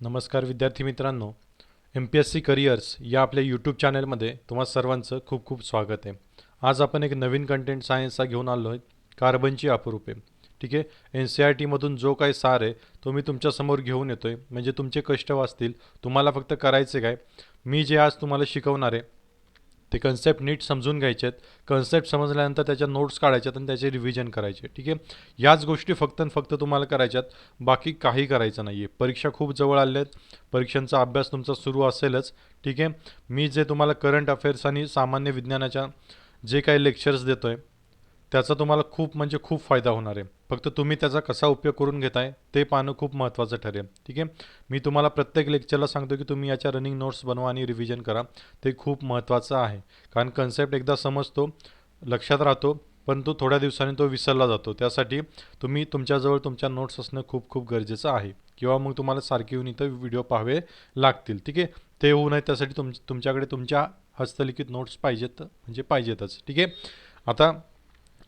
नमस्कार विद्यार्थी मित्रांनो, MPSC करिअर्स या आपल्या यूट्यूब चॅनलमध्ये तुम्हा सर्वांचं खूप खूप स्वागत आहे. आज आपण एक नवीन कंटेंट सायन्सचा घेऊन आलो आहे, कार्बनची अपरूपे. ठीक आहे, NCERTमधून जो काही सार आहे तो मी तुमच्यासमोर घेऊन येतो आहे, म्हणजे तुमचे कष्ट वाचतील. तुम्हाला फक्त करायचे काय, मी जे आज तुम्हाला शिकवणार आहे ते कन्सेप्ट नीट समजून घ्यायचे आहेत. कन्सेप्ट समजल्यानंतर त्याच्या नोट्स काढायच्यात आणि त्याचे रिव्हिजन करायचे. ठीक आहे, याच गोष्टी फक्त आणि फक्त तुम्हाला करायच्यात, बाकी काही करायचं नाही आहे. परीक्षा खूप जवळ आल्या आहेत, परीक्षांचा अभ्यास तुमचा सुरू असेलच. ठीक आहे, मी जे तुम्हाला करंट अफेअर्स आणि सामान्य विज्ञानाच्या जे काही लेक्चर्स देतो आहे त्याचा तुम्हाला खूप म्हणजे खूप फायदा होणार आहे. फक्त तुम्ही त्याचा कसा उपयोग करून घेताय ते पाहणं खूप महत्त्वाचं ठरेल. ठीक आहे, मी तुम्हाला प्रत्येक लेक्चरला सांगतो की तुम्ही याच्या रनिंग नोट्स बनवा आणि रिव्हिजन करा. ते खूप महत्त्वाचं आहे, कारण कन्सेप्ट एकदा समजतो, लक्षात राहतो, परंतु थोड्या दिवसांनी तो विसरला जातो. त्यासाठी तुम्ही तुमच्याजवळ तुमच्या नोट्स असणं खूप खूप गरजेचं आहे, किंवा मग तुम्हाला सारखे येऊन इथं व्हिडिओ पाहावे लागतील. ठीक आहे, ते होऊ नये त्यासाठी तुमच्याकडे तुमच्या हस्तलिखित नोट्स पाहिजेत, म्हणजे पाहिजेतच. ठीक आहे, आता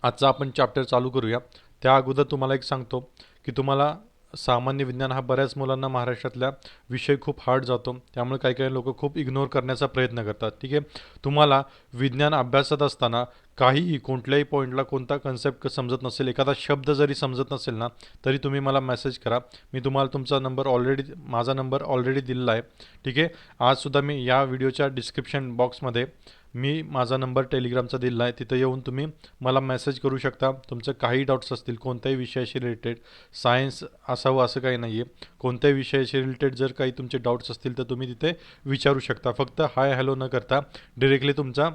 आजचा आपण चॅप्टर चालू करूया. त्या अगोदर तुम्हाला एक सांगतो की तुम्हाला सामान्य विज्ञान हा बऱ्याच मुलांना महाराष्ट्रातल्या विषय खूप हार्ड जातो, त्यामुळे काही काही लोक खूप इग्नोर करण्याचा प्रयत्न करतात. ठीक आहे, तुम्हाला विज्ञान अभ्यासत असताना काहीही कोणत्याही पॉईंटला कोणता कन्सेप्ट समजत नसेल, एखादा शब्द जरी समजत नसेल ना, तरी तुम्ही मला मेसेज करा. मी तुम्हाला तुमचा नंबर माझा नंबर ऑलरेडी दिलेला आहे. ठीक आहे, आजसुद्धा मी या व्हिडिओच्या डिस्क्रिप्शन बॉक्समध्ये मी माझा नंबर टेलिग्रामचा दिला आहे, तिथं येऊन तुम्ही मला मेसेज करू शकता. तुमचं काही डाऊट्स असतील कोणत्याही विषयाशी रिलेटेड, सायन्स असावं असं काही नाही आहे, कोणत्याही विषयाशी रिलेटेड जर काही तुमचे डाऊट्स असतील तर तुम्ही तिथे विचारू शकता. फक्त हाय हॅलो न करता डिरेक्टली तुमचा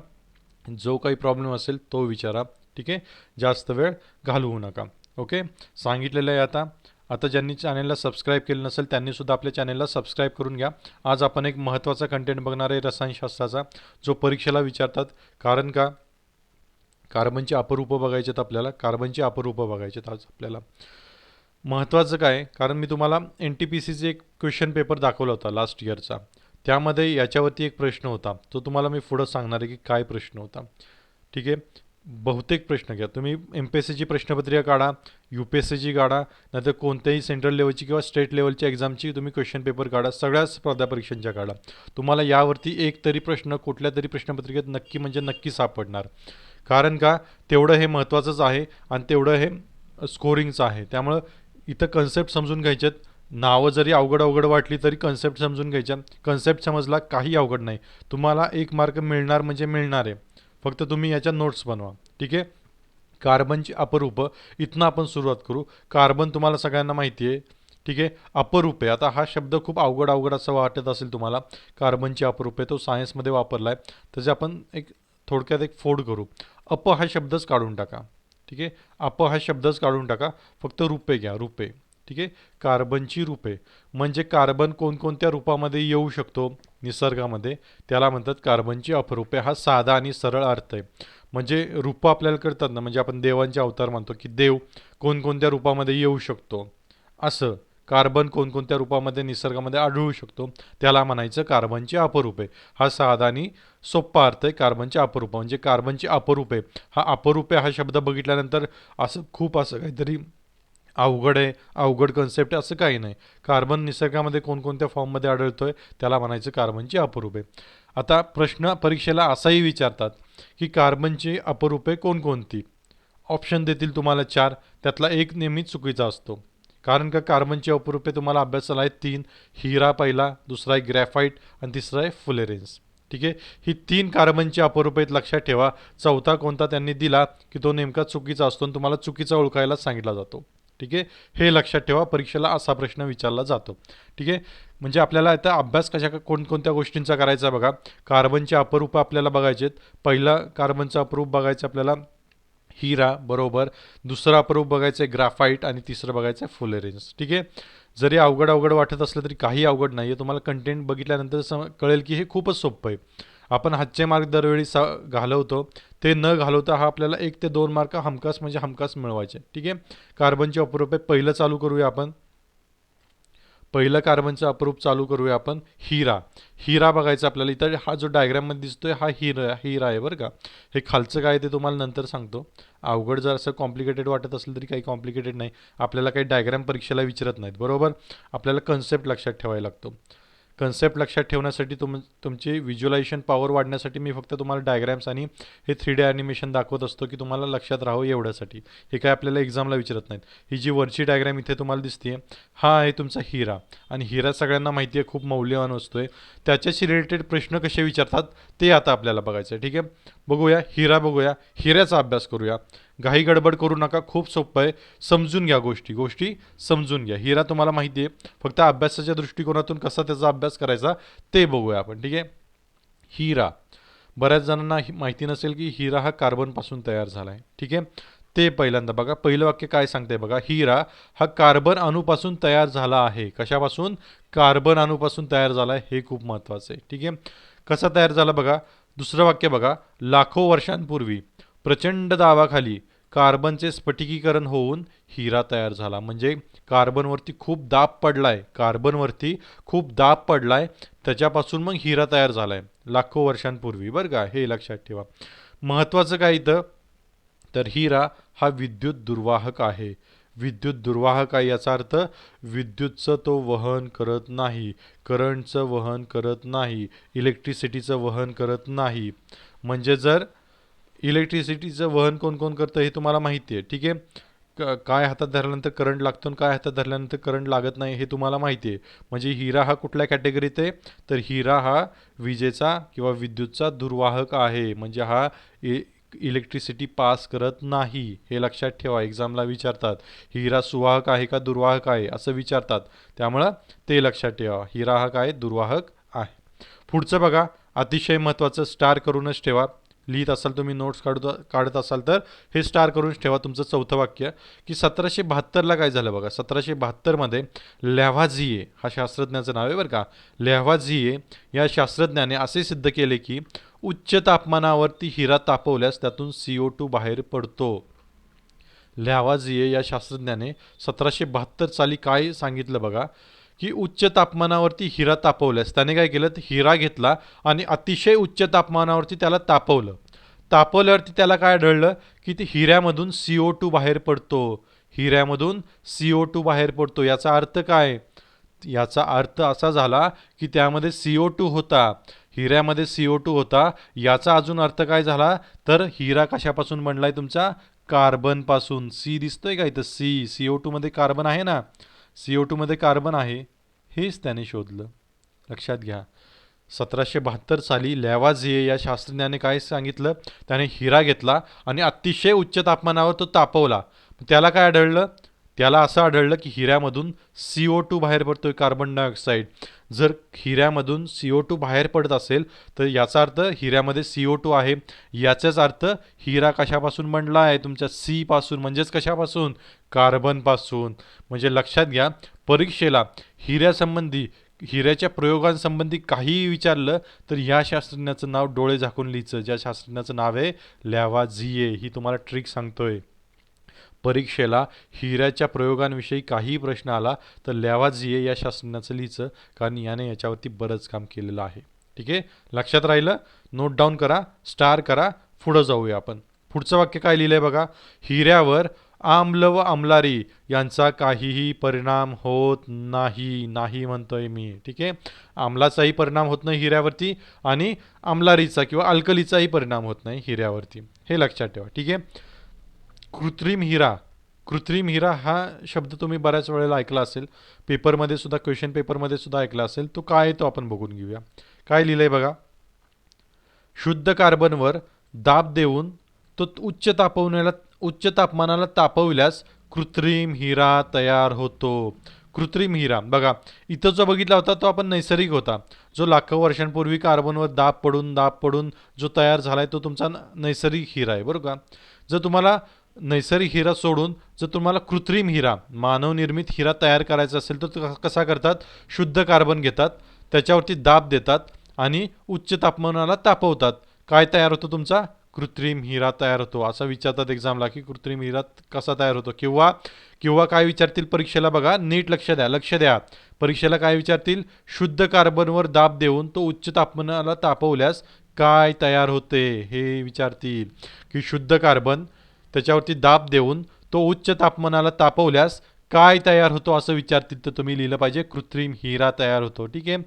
जो काही प्रॉब्लेम असेल तो विचारा. ठीक आहे, जास्त वेळ घालवू नका. ओके, सांगितलेलं आहे. आता आता ज्यांनी चॅनलला सबस्क्राईब केलं नसेल त्यांनीसुद्धा आपल्या चॅनलला सबस्क्राईब करून घ्या. आज आपण एक महत्त्वाचा कंटेंट बघणार आहे रसायनशास्त्राचा, जो परीक्षेला विचारतात. कारण का, कार्बनची अपरूपं बघायचे आहेत आपल्याला, कार्बनची अपरूपं बघायचे आहेत आज आपल्याला. महत्त्वाचं काय, कारण मी तुम्हाला NTPCचे एक क्वेश्चन पेपर दाखवला होता लास्ट इयरचा, त्यामध्ये याच्यावरती एक प्रश्न होता, तो तुम्हाला मी पुढं सांगणार आहे की काय प्रश्न होता. ठीक आहे, बहुतेक प्रश्न घ्या तुम्ही, MPSCची प्रश्नपत्रिका काढा, UPSCची काढा, नाहीतर कोणत्याही सेंट्रल लेवलची किंवा स्टेट लेवलच्या एक्झामची तुम्ही क्वेश्चन पेपर काढा, सगळ्याच स्पर्धा परीक्षांच्या काढा. तुम्हाला यावरती एक तरी प्रश्न कुठल्या तरी प्रश्नपत्रिकेत नक्की म्हणजे नक्की सापडणार. कारण का, तेवढं हे महत्त्वाचंच आहे आणि तेवढं हे स्कोरिंगचं आहे. त्यामुळं इथं कन्सेप्ट समजून घ्यायच्यात. नावं जरी अवघड अवघड वाटली तरी कन्सेप्ट समजून घ्यायच्या. कन्सेप्ट समजला काही अवघड नाही, तुम्हाला 1 मार्क मिळणार म्हणजे मिळणार आहे. फक्त तुम्ही याच्या नोट्स बनवा. ठीक आहे, कार्बनची अपरूपं इथनं आपण सुरुवात करू. कार्बन तुम्हाला सगळ्यांना माहिती आहे. ठीक आहे, अपरूपे, आता हा शब्द खूप अवघड अवघड असं वाटत असेल तुम्हाला. कार्बनची अपरूपे तो सायन्समध्ये वापरला आहे, त्याचे आपण एक थोडक्यात एक फोड करू. अप हा शब्दच काढून टाका. ठीक आहे, अप हा शब्दच काढून टाका, फक्त रूपे घ्या, रूपे. ठीक आहे, कार्बनची रूपे म्हणजे कार्बन कोणकोणत्या रूपामध्ये येऊ शकतो निसर्गामध्ये, त्याला म्हणतात कार्बनची अपरूपे. हा साधा आणि सरळ अर्थ आहे. म्हणजे रूपं आपल्याला कळतात ना, म्हणजे आपण देवांचे अवतार मानतो की देव कोणकोणत्या रूपामध्ये येऊ शकतो, असं कार्बन कोणकोणत्या रूपामध्ये निसर्गामध्ये आढळू शकतो त्याला म्हणायचं कार्बनचे अपरूपे. हा साधा आणि सोप्पा अर्थ आहे कार्बनचे अपरूप. म्हणजे कार्बनची अपरूपे, हा अपरूपे हा शब्द बघितल्यानंतर असं खूप असं काहीतरी अवघड आहे, अवघड कन्सेप्ट असं काही नाही. कार्बन निसर्गामध्ये कोणकोणत्या फॉर्ममध्ये आढळतोय त्याला म्हणायचं कार्बनची अपरूपे. आता प्रश्न परीक्षेला असाही विचारतात की कार्बनची अपरूपे कोणकोणती. ऑप्शन देतील तुम्हाला 4, त्यातला एक नेहमी चुकीचा असतो. कारण का, कार्बनची अपरूपे तुम्हाला अभ्यासाला आहेत 3. हिरा पहिला, दुसरा आहे ग्रॅफाईट आणि तिसरा आहे फुलेरेन्स. ठीक आहे, ही 3 कार्बनची अपरूपे आहेत, लक्षात ठेवा. चौथा कोणता त्यांनी दिला की तो नेमका चुकीचा असतो आणि तुम्हाला चुकीचा ओळखायला सांगितला जातो. ठीक आहे, हे लक्षात ठेवा, परीक्षेला असा प्रश्न विचारला जातो. ठीक आहे, म्हणजे आपल्याला आता अभ्यास कोणकोणत्या गोष्टींचा करायचा बघा. कार्बनचे अपरूप आपल्याला बघायचे आहेत. पहिला कार्बनचा अपरूप बघायचं आपल्याला हिरा, बरोबर. दुसरा अपरूप बघायचं आहे ग्राफाईट आणि तिसरं बघायचं आहे फुलेरेन्स. ठीक आहे, जरी अवघड अवघड वाटत असलं तरी काही अवघड नाही आहे. तुम्हाला कंटेंट बघितल्यानंतर कळेल की हे खूपच सोपं आहे. आपण हातचे मार्क दरवेळी घालवतो, ते न घालवता हा आपल्याला 1 ते 2 मार्क हमखास म्हणजे हमखास मिळवायचे. ठीक आहे, कार्बनचे अपरूपे पहिलं चालू करूया आपण. पहिलं कार्बनचं अप्रूप चालू करूया आपण. हिरा. हिरा बघायचा आपल्याला. इथं हा जो डायग्राममध्ये दिसतोय हा हिरा आहे बरं का. हे खालचं काय ते तुम्हाला नंतर सांगतो. अवघड जर असं कॉम्प्लिकेटेड वाटत असेल तरी काही कॉम्प्लिकेटेड नाही. आपल्याला काही डायग्राम परीक्षेला विचारत नाहीत बरोबर. आपल्याला कन्सेप्ट लक्षात ठेवायला लागतो. कन्सेप्ट लक्षात ठेवण्यासाठी तुमची व्हिज्युअलायझेशन पॉवर वाढण्यासाठी मी फक्त तुम्हाला डायग्राम्स आणि हे 3D ॲनिमेशन दाखवत असतो की तुम्हाला लक्षात राहावं एवढ्यासाठी. हे काय आपल्याला एक्झामला विचारत नाहीत. ही जी वरची डायग्राम इथे तुम्हाला दिसते हा आहे तुमचा हिरा. आणि हिरा सगळ्यांना माहिती आहे खूप मौल्यवान वस्तू आहे. त्याच्याशी रिलेटेड प्रश्न कसे विचारतात ते आता आपल्याला बघायचं आहे. ठीक आहे, बघूया हिरा. बघूया हिऱ्याचा अभ्यास करूया. घाई गडबड करू नका, खूप सोपं आहे. समजून घ्या गोष्टी समजून घ्या. हिरा तुम्हाला माहिती आहे, फक्त अभ्यासाच्या दृष्टिकोनातून कसा त्याचा अभ्यास करायचा ते बघूया आपण. ठीक आहे, हिरा. बऱ्याच जणांना माहिती नसेल की हिरा हा कार्बनपासून तयार झाला आहे. ठीक आहे, ते पहिल्यांदा बघा. पहिलं वाक्य काय सांगते बघा. हिरा हा कार्बन अणूपासून तयार झाला आहे. कशापासून? कार्बन अणूपासून तयार झाला आहे. हे खूप महत्त्वाचं आहे. ठीक आहे, कसा तयार झाला बघा. दुसरं वाक्य बघा. लाखो वर्षांपूर्वी प्रचंड दाबाखाली कार्बनचे स्फटिकीकरण होऊन हिरा तयार झाला. म्हणजे कार्बनवरती खूप दाब पडलाय. कार्बनवरती खूप दाब पडलाय, त्याच्यापासून मग हिरा तयार झालाय लाखो वर्षांपूर्वी बरं का. हे लक्षात ठेवा. महत्त्वाचं काय इथं तर हिरा हा विद्युत दुर्वाहक आहे. विद्युत दुर्वाहक आहे याचा अर्थ विद्युतचं तो वहन करत नाही, करंटचं वहन करत नाही, इलेक्ट्रिसिटीचं वहन करत नाही. म्हणजे जर इलेक्ट्रिसिटीचं वहन कोण कोण करतं हे तुम्हाला माहिती आहे. ठीक आहे, काय हातात धरल्यानंतर करंट लागतो आणि काय हातात धरल्यानंतर करंट लागत नाही हे तुम्हाला माहिती आहे. म्हणजे हिरा हा कुठल्या कॅटेगरीत आहे तर हिरा हा विजेचा किंवा विद्युतचा दुर्वाहक आहे. म्हणजे हा इलेक्ट्रिसिटी पास करत नाही. हे लक्षात ठेवा, एक्झामला विचारतात. हिरा सुवाहक आहे का दुर्वाहक आहे असं विचारतात, त्यामुळं ते लक्षात ठेवा. हिरा हा काय दुर्वाहक आहे. पुढचं बघा, अतिशय महत्त्वाचं. स्टार करूनच ठेवा. लिहित असाल तुम्ही, नोट्स काढत असाल तर हे स्टार करूनच ठेवा. तुमचं चौथं वाक्य की 1772ला काय झालं बघा. 1772मध्ये लॅव्हाझिये हा शास्त्रज्ञाचं नाव आहे बरं का. लॅव्हाझिये या शास्त्रज्ञाने असे सिद्ध केले की उच्च तापमानावरती हिरा तापवल्यास त्यातून CO2 बाहेर पडतो. लॅव्हाझिये या शास्त्रज्ञाने 1772 साली काय सांगितलं बघा की उच्च तापमानावरती हिरा तापवल्यास त्याने काय केलं तर हिरा घेतला आणि अतिशय उच्च तापमानावरती त्याला तापवलं. तापवल्यावरती त्याला काय आढळलं की ते हिऱ्यामधून CO2 बाहेर पडतो. हिऱ्यामधून CO2 बाहेर पडतो. याचा अर्थ काय? याचा अर्थ असा झाला की त्यामध्ये CO2 होता. हिऱ्यामध्ये CO2 होता. याचा अजून अर्थ काय झाला तर हिरा कशापासून बनलाय तुमचा? कार्बनपासून. सी दिसतोय का इथं? CO2 मध्ये कार्बन आहे ना. CO2 मध्ये कार्बन आहे, हेच त्याने शोधलं. लक्षात घ्या. 1772 साली लॅव्हाझिये या शास्त्रज्ञाने काय सांगितलं, त्याने हिरा घेतला आणि अतिशय उच्च तापमानावर तो तापवला. त्याला काय आढळलं? त्याला असं आढळलं की हिऱ्यामधून CO2 बाहेर पडतोय, कार्बन डायऑक्साईड. जर हिऱ्यामधून CO2 बाहेर पडत असेल तर याचा अर्थ हिऱ्यामध्ये CO2 आहे. याचाच अर्थ हिरा कशापासून बनला आहे? तुमच्या C पासून. म्हणजेच कशापासून? कार्बनपासून. म्हणजे लक्षात घ्या, परीक्षेला हिऱ्यासंबंधी, हिऱ्याच्या प्रयोगांसंबंधी काहीही विचारलं तर या शास्त्रज्ञाचं नाव डोळे झाकून लिहायचं. ज्या शास्त्रज्ञाचं नाव आहे लॅव्हाझिये. ही तुम्हाला ट्रिक सांगतोय. परीक्षेला हिऱ्याच्या प्रयोगांविषयी काहीही प्रश्न आला तर लॅव्हाझिये या शास्त्रज्ञाचं लिहायचं, कारण याने याच्यावरती बरंच काम केलेलं आहे. ठीक आहे, लक्षात राहिलं? नोट डाऊन करा, स्टार करा. पुढं जाऊया आपण. पुढचं वाक्य काय लिहिलंय बघा. हिऱ्यावर आम्ल व आम्लारी यांचा काहीही परिणाम होत नाही. नाही म्हणतोय मी. ठीक आहे, आम्लाचाही परिणाम होत नाही हिऱ्यावरती आणि आम्लारीचा किंवा अल्कलीचाही परिणाम होत नाही हिऱ्यावरती. हे लक्षात ठेवा. ठीक आहे, कृत्रिम हिरा. कृत्रिम हिरा हा शब्द तुम्ही बऱ्याच वेळेला ऐकला असेल, पेपरमध्ये सुद्धा, क्वेश्चन पेपरमध्ये सुद्धा ऐकला असेल. तो काय तो आपण बघून घेऊया. काय लिहिलंय बघा. शुद्ध कार्बनवर दाब देऊन तो उच्च तापमानाला तापवल्यास कृत्रिम हिरा तयार होतो. कृत्रिम हिरा बघा, इथं जो बघितला होता तो आपण नैसर्गिक होता. जो लाखो वर्षांपूर्वी कार्बनवर दाब पडून जो तयार झालाय तो तुमचा नैसर्गिक हिरा आहे बरोबर का. जर तुम्हाला नैसर्गिक हिरा सोडून जर तुम्हाला कृत्रिम हिरा, मानवनिर्मित हिरा तयार करायचा असेल तर कसा करतात? शुद्ध कार्बन घेतात, त्याच्यावरती दाब देतात आणि उच्च तापमानाला तापवतात. काय तयार होतो तुमचा? कृत्रिम हिरा तयार होतो असं विचारतात एक्झामला, की कृत्रिम हिरा कसा तयार होतो. किंवा किंवा काय विचारतील परीक्षेला बघा, नीट लक्ष द्या परीक्षेला काय विचारतील, शुद्ध कार्बनवर दाब देऊन तो उच्च तापमानाला तापवल्यास काय तयार होते हे विचारतील. की शुद्ध कार्बन त्याच्यावरती दाब देऊन तो उच्च तापमानाला तापवल्यास काय तयार होतो असं विचारतील, तर तुम्ही लिहिलं पाहिजे कृत्रिम हिरा तयार होतो. ठीक आहे.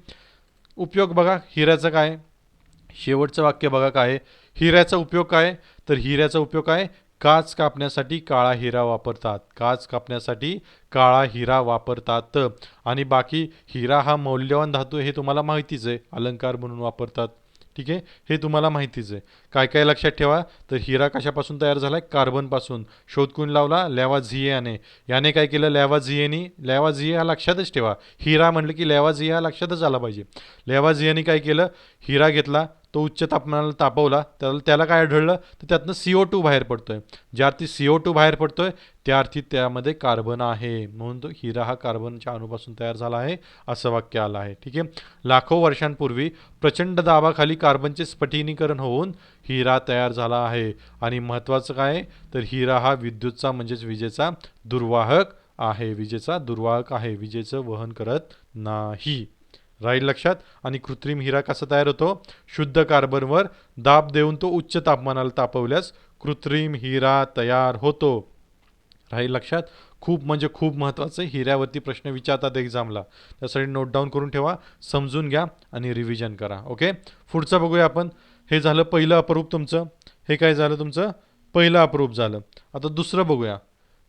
उपयोग बघा हिऱ्याचा काय, शेवटचं वाक्य बघा काय आहे? हिऱ्याचा उपयोग काय, तर हिऱ्याचा उपयोग काय, काच कापण्यासाठी काळा हिरा वापरतात. काच कापण्यासाठी काळा हिरा वापरतात. आणि बाकी हिरा हा मौल्यवान धातू हे तुम्हाला माहितीच आहे, अलंकार म्हणून वापरतात. ठीक आहे, हे तुम्हाला माहितीच आहे. काय काय लक्षात ठेवा, तर हिरा कशापासून तयार झालाय, कार्बनपासून. शोध कोण लावला, लॅवाझियाने. याने काय केलं, लॅवाझियाने. लॅवाझिया हा लक्षातच ठेवा, हिरा म्हटलं की लॅवाझिया हा लक्षातच आला पाहिजे. लॅवाझियाने काय केलं, हिरा घेतला, तो उच्च तापमानाला तापवला, त्याला काय आढळलं, तर त्यातनं CO2 बाहेर पडतोय. ज्या अर्थी CO2 बाहेर पडतोय त्या अर्थी त्यामध्ये कार्बन आहे, म्हणून तो हिरा हा कार्बनच्या अणूपासून तयार झाला आहे असं वाक्य आलं आहे. ठीक आहे. लाखो वर्षांपूर्वी प्रचंड दाबाखाली कार्बनचे स्फटिकीकरण होऊन हिरा तयार झाला आहे. आणि महत्त्वाचं काय, तर हिरा हा विद्युतचा म्हणजेच विजेचा दुर्वाहक आहे. विजेचा दुर्वाहक आहे, विजेचं वहन करत नाही. राहील लक्षात. आणि कृत्रिम हिरा कसा तयार होतो, शुद्ध कार्बनवर दाब देऊन तो उच्च तापमानाला तापवल्यास कृत्रिम हिरा तयार होतो. राहील लक्षात. खूप म्हणजे खूप महत्त्वाचं आहे, हिऱ्यावरती प्रश्न विचारतात एक्झामला, त्यासाठी नोट डाऊन करून ठेवा, समजून घ्या आणि रिव्हिजन करा. ओके. पुढचं बघूया आपण. हे झालं पहिलं अप्रूप तुमचं. हे काय झालं तुमचं, पहिलं अप्रूप झालं. आता दुसरं बघूया.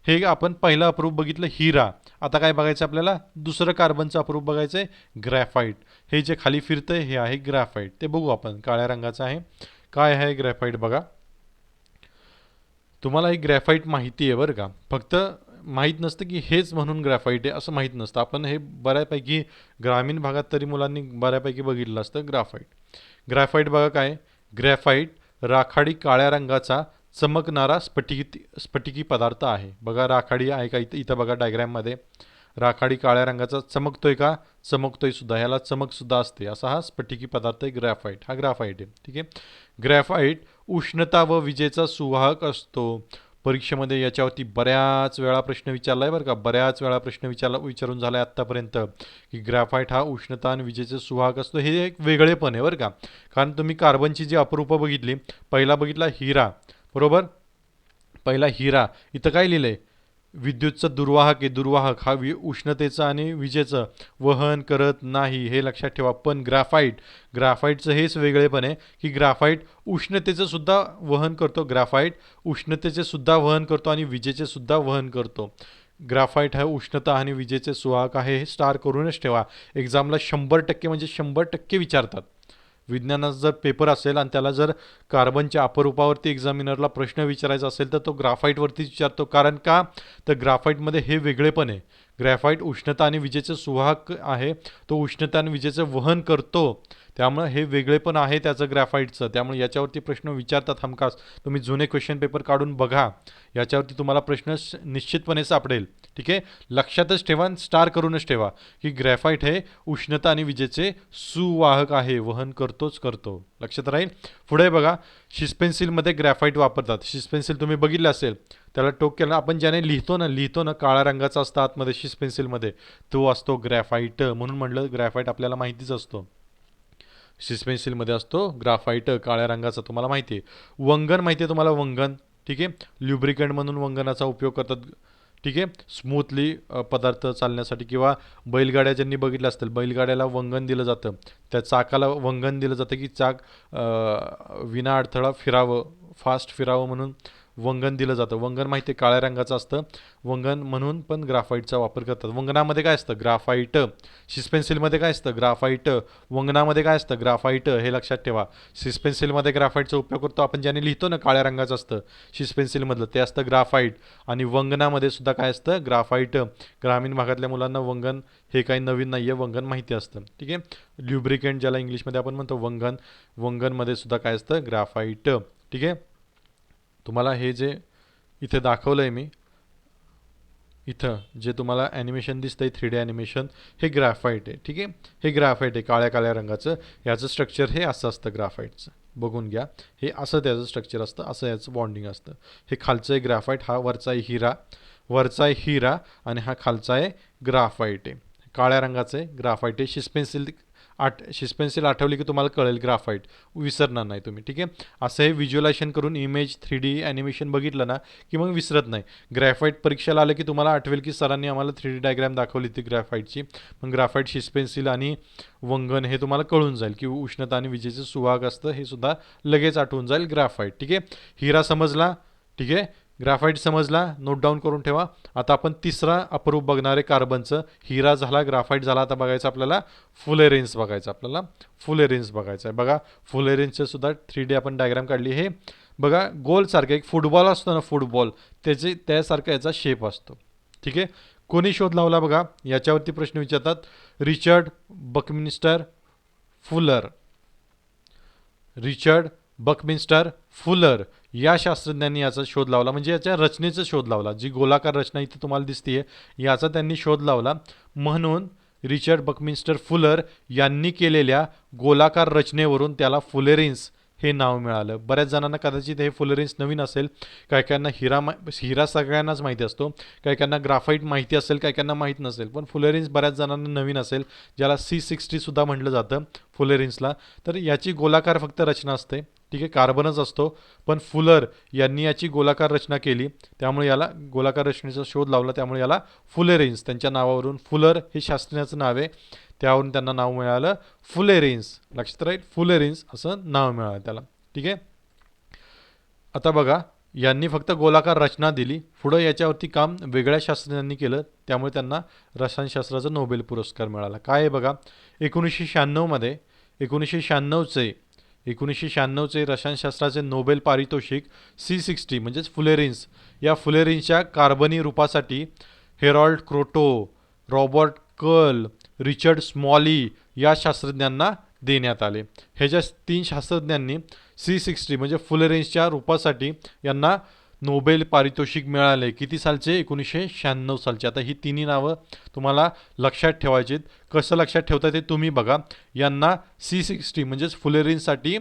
हे आपण पहिलं अप्रूप बघितलं हिरा. आता काय बघायचं आपल्याला, दुसरं कार्बनचं अप्रूप बघायचं आहे, ग्रॅफाईट. हे जे खाली फिरतंय हे आहे ग्रॅफाईट. ते बघू आपण, काळ्या रंगाचं आहे. काय आहे ग्रॅफाईट बघा. तुम्हाला ही ग्रॅफाईट माहिती आहे बरं का, फक्त माहीत नसतं की हेच म्हणून ग्रॅफाईट आहे असं माहीत नसतं. आपण हे बऱ्यापैकी ग्रामीण भागात तरी मुलांनी बऱ्यापैकी बघितलं असतं ग्राफाईट. ग्रॅफाईट बघा काय, ग्रॅफाईट राखाडी काळ्या रंगाचा चमकणारा स्फटिकी पदार्थ आहे. बघा राखाडी आहे का इथं, इथं बघा डायग्रॅममध्ये राखाडी काळ्या रंगाचा चमकतोय का, चमकतोय सुद्धा, ह्याला चमक सुद्धा असते. असा हा स्फटिकी पदार्थ आहे ग्रॅफाईट. हा ग्रॅफाईट आहे. ठीक आहे. ग्रॅफाईट उष्णता व विजेचा सुवाहक असतो. परीक्षेमध्ये याच्यावरती बऱ्याच वेळा प्रश्न विचारला आहे बरं का, बऱ्याच वेळा प्रश्न विचारून झाला आहे आत्तापर्यंत, की ग्रॅफाईट हा उष्णता आणि विजेचे सुवाहक असतो. हे एक वेगळेपण आहे बरं का. कारण तुम्ही कार्बनची जी अप्रूपं बघितली, पहिला बघितला हिरा, बरोबर, पहिला हिरा, इथं काय लिहिलंय, विद्युतचा दुर्वाहक आहे. दुर्वाहक हा उष्णतेचं आणि विजेचं वहन करत नाही, हे लक्षात ठेवा. पण ग्राफाईटचं हेच वेगळेपण आहे, की ग्राफाईट उष्णतेचं सुद्धा वहन करतो. ग्राफाईट उष्णतेचे सुद्धा वहन करतो आणि विजेचे सुद्धा वहन करतो. ग्राफाईट हा उष्णता आणि विजेचे सुवाहक आहे, हे स्टार करूनच ठेवा. एक्झामला 100% म्हणजे 100% विचारतात. विज्ञानाचा जर पेपर असेल आणि त्याला जर कार्बनच्या अपरूपावरती एक्झामिनरला प्रश्न विचारायचा असेल तर तो ग्राफाईटवरतीच विचारतो. कारण का, तर ग्राफाईटमध्ये हे वेगळेपण आहे. ग्रॅफाईट उष्णता आणि विजेचे सुवाहक आहे, तो उष्णता आणि विजेचं वहन करतो. त्यामुळे हे वेगळेपण आहे त्याचं ग्रॅफाईटचं. त्यामुळे याच्यावरती प्रश्न विचारतात हमखास. तुम्ही जुने क्वेश्चन पेपर काढून बघा, याच्यावरती तुम्हाला प्रश्न निश्चितपणे सापडेल. ठीक आहे. लक्षातच ठेवा, स्टार करूनच ठेवा, की ग्रॅफाईट हे उष्णता आणि विजेचे सुवाहक आहे, वहन करतोच करतो. लक्षात राहील. पुढे बघा, शिसपेन्सिलमध्ये ग्रॅफाईट वापरतात. शिसपेन्सिल तुम्ही बघितलं असेल, त्याला टोक केलं आपण ज्याने लिहितो ना काळ्या रंगाचा असतं आतमध्ये शिसपेन्सिलमध्ये, तो असतो ग्रॅफाईट. म्हणून म्हटलं ग्रॅफाईट आपल्याला माहितीच असतो, शिसपेन्सिलमध्ये असतो ग्राफाईट काळ्या रंगाचा, तुम्हाला माहिती आहे. वंगण माहिती आहे तुम्हाला, वंगण. ठीक आहे. ल्युब्रिकंट म्हणून वंगणाचा उपयोग करतात. ठीक आहे. स्मूथली पदार्थ चालण्यासाठी. किंवा बैलगाड्या ज्यांनी बघितल्या असतील, बैलगाड्याला वंगण दिलं जातं, त्या चाकाला वंगण दिलं जातं की चाक विना अडथळा फिरावं, फास्ट फिरावं म्हणून वंगण दिलं जातं. वंगण माहिती आहे काळ्या रंगाचं असतं. वंगण म्हणून पण ग्राफाईटचा वापर करतात. वंगणामध्ये काय असतं, ग्राफाईट. शिसपेन्सिलमध्ये काय असतं, ग्राफाईट. वंगणामध्ये काय असतं, ग्राफाईट. हे लक्षात ठेवा. शिसपेन्सिलमध्ये ग्राफाईटचा उपयोग करतो आपण ज्याने लिहितो ना काळ्या रंगाचं असतं शिसपेन्सिलमधलं, ते असतं ग्राफाईट. आणि वंगणामध्ये सुद्धा काय असतं, ग्राफाईट. ग्रामीण भागातल्या मुलांना वंगण हे काही नवीन नाही आहे, वंगण माहिती असतं. ठीक आहे. ल्युब्रिकंट ज्याला इंग्लिशमध्ये आपण म्हणतो वंगण, वंगणमध्ये सुद्धा काय असतं, ग्राफाईट. ठीक आहे. तुम्हाला हे जे इथे दाखवलं आहे मी, इथं जे तुम्हाला ॲनिमेशन दिसतंय 3D ॲनिमेशन, हे ग्राफाईट आहे. ठीक आहे. हे ग्राफाईट आहे काळ्या काळ्या रंगाचं. याचं स्ट्रक्चर हे असं असतं ग्राफाईटचं. बघून घ्या. हे असं त्याचं स्ट्रक्चर असतं, असं याचं बॉन्डिंग असतं. हे खालचं आहे ग्रॅफाईट, हा वरचा आहे हिरा, वरचा आहे हिरा आणि हा खालचा आहे ग्राफाईट आहे. काळ्या रंगाचं आहे ग्राफाईट आहे. शिस्पेन्सिल आठवली की तुम्हाला कळेल ग्राफाईट, विसरणार नाही तुम्ही. ठीक आहे, असं हे व्हिज्युअलायझेशन करून इमेज 3D ॲनिमेशन बघितलं ना की मग विसरत नाही. ग्रॅफाईट परीक्षेला आलं की तुम्हाला आठवेल की सरांनी आम्हाला 3D डायग्राम दाखवली ती ग्रॅफाईटची. मग ग्राफाईट, शिस्पेन्सिल आणि वंगण हे तुम्हाला कळून जाईल की उष्णता आणि विजेचं सुवाहक असतं, हे सुद्धा लगेच आठवून जाईल ग्रॅफाईट. ठीक आहे, हिरा समजला. ठीक आहे, ग्राफाईट समजला, नोट डाऊन करून ठेवा. आता आपण तिसरा अपरूप बघणार आहे कार्बनचं. हिरा झाला, ग्राफाईट झाला, आता बघायचं आपल्याला फुलेरेन्स बघायचं. आपल्याला फुलेरेन्स बघायचं आहे. बघा फुलेरेन्सचं सुद्धा 3D आपण डायग्राम काढली. हे बघा गोलसारखं एक फुटबॉल असतो ना, फुटबॉल त्यासारखा याचा शेप असतो. ठीक आहे, कोणी शोध लावला बघा, याच्यावरती प्रश्न विचारतात. Richard Buckminster Fuller. Richard Buckminster Fuller या शास्त्रज्ञांनी याचा शोध लावला, म्हणजे याच्या रचनेचा शोध लावला. जी गोलाकार रचना इथे तुम्हाला दिसतीये याचा त्यांनी शोध लावला. म्हणून रिचर्ड बकमिन्स्टर फुलर यांनी केलेल्या गोलाकार रचनेवरून त्याला फुलेरिन्स हे नाव मिळालं. बऱ्याच जणांना कदाचित हे फुलेरिन्स नवीन असेल. काही काहींना हिरा सगळ्यांनाच माहिती असतो, काही काहींना ग्राफाईट माहिती असेल, काही काहींना माहीत नसेल. पण फुलेरिन्स बऱ्याच जणांना नवीन असेल, ज्याला C60 सुद्धा म्हटलं जातं फुलेरिन्सला. तर याची गोलाकार फक्त रचना असते. ठीक आहे, कार्बनच असतो. पण फुलर यांनी याची गोलाकार रचना केली, त्यामुळे याला गोलाकार रचनेचा शोध लावला, त्यामुळे याला फुलेरिन्स, त्यांच्या नावावरून, फुलर हे शास्त्रज्ञाचं नाव आहे, त्यावरून त्यांना नाव मिळालं फुलेरिन्स. लक्षात राहील, फुलेरिन्स असं नाव मिळालं त्याला. ठीक आहे, आता बघा यांनी फक्त गोलाकार रचना दिली, पुढं याच्यावरती काम वेगळ्या शास्त्रज्ञांनी केलं, त्यामुळे त्यांना रसायनशास्त्राचा नोबेल पुरस्कार मिळाला. काय आहे बघा, 1996 1996चे रसायनशास्त्राचे नोबेल पारितोषिक C60 म्हणजेच फुलेरिन्स, या फुलेरिन्सच्या कार्बनी रूपासाठी हेरॉल्ड क्रोटो, रॉबर्ट कर्ल, रिचर्ड स्मॉली या शास्त्रज्ञांना देण्यात आले. हे ज्या 3 शास्त्रज्ञांनी C60 म्हणजे फुलेरिन्सच्या रूपासाठी यांना नोबेल पारितोषिक मिळाले. किती सालचे? 1996 सालचे. आता ही तिन्ही नावं तुम्हाला लक्षात ठेवायची. कसं लक्षात ठेवता ते तुम्ही बघा. यांना C60 म्हणजेच फुलेरिन्ससाठी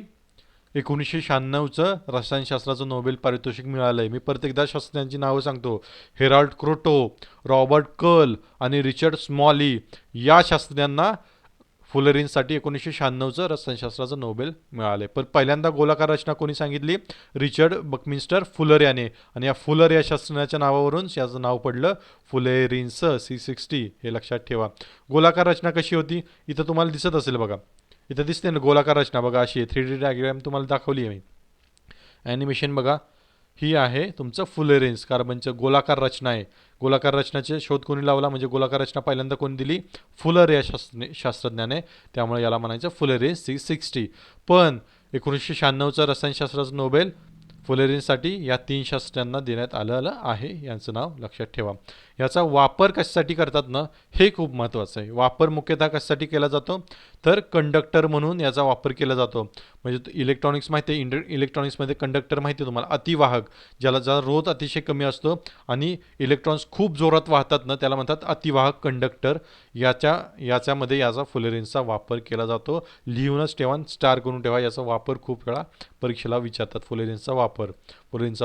1996चं रसायनशास्त्राचं नोबेल पारितोषिक मिळालं आहे. मी परत एकदा शास्त्रज्ञांची नावं सांगतो. हेरॉल्ड क्रोटो, रॉबर्ट कर्ल आणि रिचर्ड स्मॉली या शास्त्रज्ञांना फुलेरिन्ससाठी 1996चं रसायनशास्त्राचं नोबेल मिळाले. पण पहिल्यांदा गोलाकार रचना कोणी सांगितली? रिचर्ड बकमिन्स्टर फुलर याने. आणि या फुलर या शास्त्रज्ञाच्या नावावरून याचं नाव पडलं फुलेरिन्स, C60, हे लक्षात ठेवा. गोलाकार रचना कशी होती? इथं तुम्हाला दिसत असेल बघा, इथं दिसते ना गोलाकार रचना बघा, अशी आहे. 3D डायग्राम तुम्हाला दाखवली आहे मी. ॲनिमेशन बघा, ही आहे तुमचं फुलेरिन्स, कार्बनचं गोलाकार रचना आहे. गोलाकार रचनाचे शोध कोणी लावला, म्हणजे गोलाकार रचना पहिल्यांदा कोणी दिली? फुलर या शास्त्रज्ञाने, त्यामुळे याला म्हणायचं फुलेरिन्स C60. पण 1996चं रसायनशास्त्राचं नोबेल फुलेरिन्ससाठी या 3 शास्त्रज्ञांना देण्यात आलेलं आहे. यांचं नाव लक्षात ठेवा. याचा वापर कशासाठी करतात ना, हे खूप महत्त्वाचं आहे. वापर मुख्यतः कशासाठी केला जातो? तर कंडक्टर म्हणून याचा वापर केला जातो. म्हणजे इलेक्ट्रॉनिक्स माहिती आहे, इलेक्ट्रॉनिक्समध्ये कंडक्टर माहिती आहे तुम्हाला, अतिवाहक, ज्याचा रोध अतिशय कमी असतो आणि इलेक्ट्रॉन्स खूप जोरात वाहतात ना, त्याला म्हणतात अतिवाहक कंडक्टर. याच्यामध्ये याचा फुलेरिन्सचा वापर केला जातो. लिहूनच ठेवा, स्टार करून ठेवा. याचा वापर खूप वेळा परीक्षेला विचारतात. फुलेरिन्सचा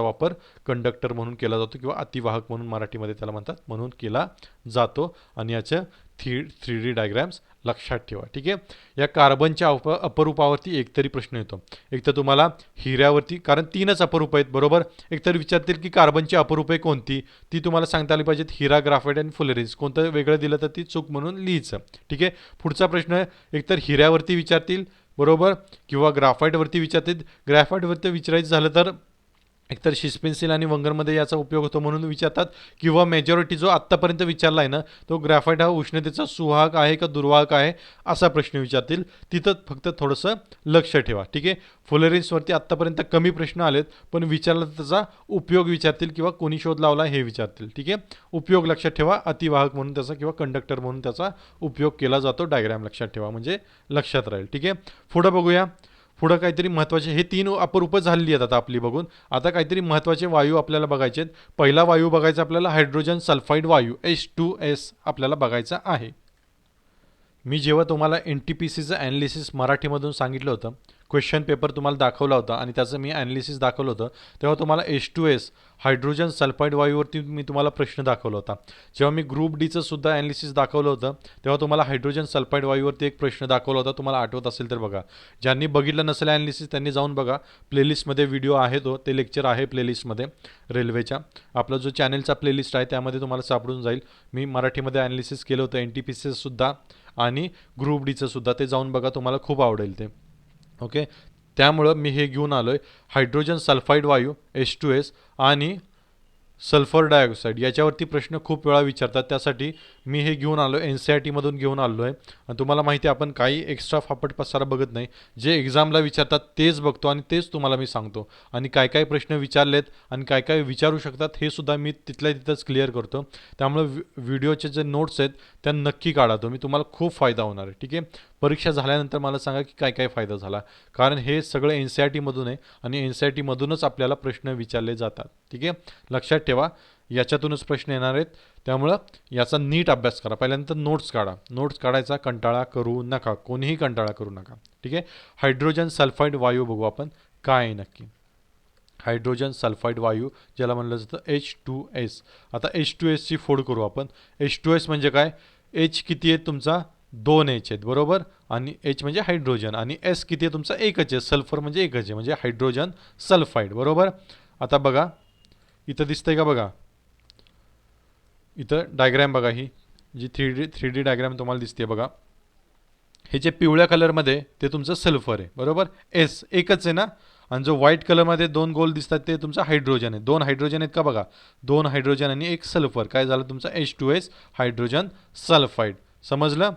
वापर कंडक्टर म्हणून केला जातो किंवा अतिवाहक म्हणून मराठीमध्ये त्याला म्हणतात, म्हणून केला जातो. आणि याचं 3D डायग्राम्स लक्षात ठेवा. ठीक आहे, या कार्बनच्या अपरूपावरती एकतरी प्रश्न येतो. एक तर तुम्हाला हिऱ्यावरती, कारण 3च अपरूप आहेत बरोबर, एकतर विचारतील की कार्बनची अपरूपे कोणती, ती तुम्हाला सांगता आली पाहिजेत. हिरा, ग्राफाईट आणि फुलेरिन्स. कोणतं वेगळं दिलं तर ती चूक म्हणून लिहायचं. ठीक आहे, पुढचा प्रश्न एकतर हिऱ्यावरती विचारतील बरोबर, किंवा ग्राफाईटवरती विचारतील. ग्राफाईटवरती विचारायचं झालं तर एकतर शिस्पेन्सिल आणि वंगरमध्ये याचा उपयोग होतो म्हणून विचारतात, किंवा मेजॉरिटी जो आत्तापर्यंत विचारला आहे ना, तो ग्रॅफाईट हा उष्णतेचा सुवाहक आहे का दुर्वाहक आहे असा प्रश्न विचारतील. तिथं फक्त थोडंसं लक्ष ठेवा. ठीक आहे, फुलेरिन्सवरती आत्तापर्यंत कमी प्रश्न आलेत, पण विचारला तर त्याचा उपयोग विचारतील किंवा कोणी शोध लावला हे विचारतील. ठीक आहे, उपयोग लक्षात ठेवा, अतिवाहक म्हणून त्याचा किंवा कंडक्टर म्हणून त्याचा उपयोग केला जातो. डायग्राम लक्षात ठेवा म्हणजे लक्षात राहील. ठीक आहे, पुढं बघूया. पुढं काहीतरी महत्त्वाचे, हे 3 अपरूपं झालेली आहेत आता आपली बघून. आता काहीतरी महत्त्वाचे वायू आपल्याला बघायचे आहेत. पहिला वायू बघायचा आपल्याला हायड्रोजन सल्फाईड वायू, H2S आपल्याला बघायचा आहे. मी जेव्हा तुम्हाला NTPCचं ॲनालिसिस मराठीमधून सांगितलं होतं, क्वेश्चन पेपर तुम्हाला दाखवला होता आणि त्याचं मी ॲनालिसिस दाखवलं होतं, तेव्हा तुम्हाला H2S हायड्रोजन सल्फाईड वायूवरती मी तुम्हाला प्रश्न दाखवला होता. जेव्हा मी ग्रुप डीचं सुद्धा ॲनालिसिस दाखवलं होतं, तेव्हा तुम्हाला हायड्रोजन सल्फाईड वायूवरती एक प्रश्न दाखवला होता. तुम्हाला आठवत असेल तर बघा. ज्यांनी बघितलं नसेल ॲनालिसिस त्यांनी जाऊन बघा. प्लेलिस्टमध्ये व्हिडिओ आहे, ते लेक्चर आहे प्लेलिस्टमध्ये रेल्वेच्या. आपला जो चॅनलचा प्लेलिस्ट आहे त्यामध्ये तुम्हाला सापडून जाईल. मी मराठीमध्ये ॲनालिसिस केलं होतं NTPC सुद्धा आणि ग्रुप डीचं सुद्धा. ते जाऊन बघा, तुम्हाला खूप आवडेल ते. ओके, त्यामुळं मी हे घेऊन आलो आहे हायड्रोजन सल्फाईड वायू H2S आणि सल्फर डायऑक्साईड. याच्यावरती प्रश्न खूप वेळा विचारतात, त्यासाठी मी हे घेऊन आलो आहे, NCERTमधून घेऊन आलो आहे. आणि तुम्हाला माहिती आहे आपण काही एक्स्ट्रा फापट पसारा बघत नाही. जे एक्झामला विचारतात तेच बघतो आणि तेच तुम्हाला मी सांगतो. आणि काय काय प्रश्न विचारलेत आणि काय काय विचारू शकतात हे सुद्धा मी तिथल्या तिथंच क्लिअर करतो. त्यामुळे व्हिडिओचे जे नोट्स आहेत त्या नक्की काढा तुम्ही, तुम्हाला खूप फायदा होणार आहे. ठीक आहे, परीक्षा झाल्यानंतर मला सांगा की काय काय फायदा झाला, कारण हे सगळं NCERTमधून आहे आणि NCERTमधूनच आपल्याला प्रश्न विचारले जातात. ठीक आहे, लक्षात ठेवा, याच्यातूनच प्रश्न येणार आहेत. त्यामुळं याचा नीट अभ्यास करा. पहिल्यांदा नोट्स काढा. नोट्स काढायचा कंटाळा करू नका, कोणीही कंटाळा करू नका. ठीक आहे, हायड्रोजन सल्फाईड वायू बघू आपण काय आहे नक्की. हायड्रोजन सल्फाईड वायू ज्याला म्हणलं जातं H2S. आता H2Sची फोड करू आपण. H2S म्हणजे काय? H किती आहे तुमचा? 2 H आहेत बरोबर, आणि H म्हणजे हायड्रोजन, आणि S किती आहे तुमचा? एकच आहे. सल्फर म्हणजे एकच आहे, म्हणजे हायड्रोजन सल्फाईड बरोबर. आता बघा इथं दिसतंय का? बघा इथं डायग्रॅम बघा, ही जी थ्री डी डायग्रॅम तुम्हाला दिसते बघा. हे जे पिवळ्या कलरमध्ये ते तुमचं सल्फर आहे बरोबर. S एकच आहे ना, आणि जो व्हाईट कलरमध्ये 2 गोल दिसतात ते तुमचं हायड्रोजन आहे. 2 हायड्रोजन आहेत का? बघा, 2 हायड्रोजन आणि एक सल्फर. काय झालं तुमचं? H2S hydrogen sulphide. समजलं?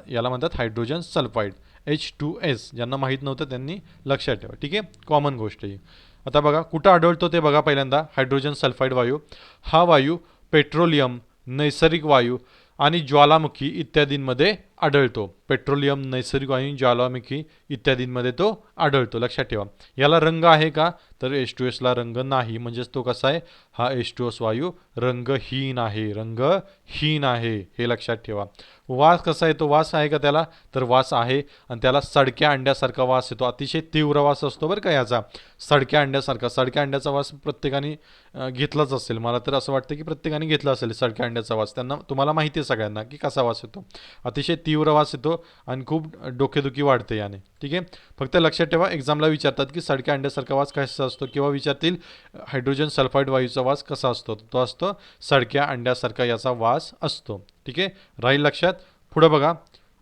याला म्हणतात हायड्रोजन सल्फाईड H2S. ज्यांना माहीत नव्हतं त्यांनी लक्षात ठेवा. ठीक आहे, कॉमन गोष्ट आहे. आता बघा कुठं आढळतो ते बघा. पहिल्यांदा हायड्रोजन सल्फाईड वायू, हा वायू पेट्रोलियम, नैसर्गिक वायू आणि ज्वालामुखी इत्यादींमध्ये आढळतो. पेट्रोलियम, नैसर्गिक वायू, ज्वालामुखी इत्यादींमध्ये तो आढळतो. लक्षात ठेवा. याला रंग आहे का? तर H2Sला रंग नाही. म्हणजेच तो कसा आहे? हा H2S वायू रंगहीन आहे. रंगहीन आहे, हे लक्षात ठेवा. वास कसा येतो? वास आहे का त्याला? तर वास आहे, आणि त्याला सडक्या अंड्यासारखा वास येतो. अतिशय तीव्र वास असतो बरं का याचा, सडक्या अंड्यासारखा. सडक्या अंड्याचा वास प्रत्येकाने घेतलाच असेल. मला तर असं वाटतं की प्रत्येकाने घेतला असेल सडक्या अंड्याचा वास. तुम्हाला माहिती आहे सगळ्यांना की कसा वास येतो. अतिशय तीव्र वास येतो आणि खूप डोकेदुखी वाढते याने. ठीक आहे, फक्त लक्षात ठेवा, एक्झामला विचारतात की सडक्या अंड्यासारखा वास कसा असतो, किंवा विचारतील हायड्रोजन सल्फाईड वायूचा वास कसा असतो. तो असतो सडक्या अंड्यासारखा याचा वास असतो. ठीक आहे, राहील लक्षात. पुढं बघा,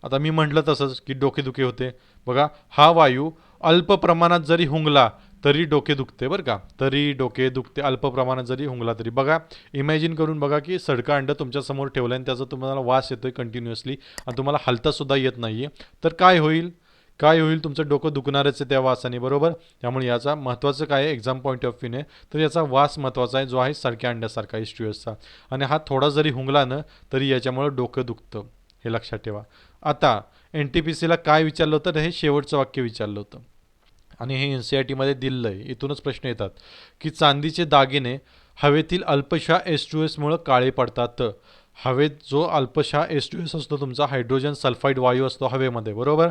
आता मी म्हटलं तसंच की डोकेदुखी होते. बघा, हा वायू अल्प प्रमाणात जरी हुंगला तरी डोके दुखते बरं का. तरी डोके दुखते, अल्प प्रमाणात जरी हुंगला तरी. बघा, इमॅजिन करून बघा की सडकं अंडं तुमच्यासमोर ठेवलं आणि त्याचा तुम्हाला वास येतोय कंटिन्युअसली आणि तुम्हाला हलतासुद्धा येत नाही आहे, तर काय होईल? काय होईल? तुमचं डोकं दुखणारच आहे त्या वासाने बरोबर. त्यामुळे याचा महत्त्वाचं काय आहे एक्झाम पॉईंट ऑफ व्ह्यूने, तर याचा वास महत्त्वाचा आहे, जो आहे सडक्या अंड्यासारखा H2Sचा. आणि हा थोडा जरी हुंगला ना तरी याच्यामुळं डोकं दुखतं, हे लक्षात ठेवा. आता NTPCला काय विचारलं होतं? तर हे शेवटचं वाक्य विचारलं होतं आणि हे NCERTमध्ये दिलं आहे. इथूनच प्रश्न येतात की चांदीचे दागिने हवेतील अल्पशा H2Sमुळे काळे पडतात. हवेत जो अल्पशा H2S असतो तुमचा, हायड्रोजन सल्फाईड वायू असतो हवेमध्ये बरोबर.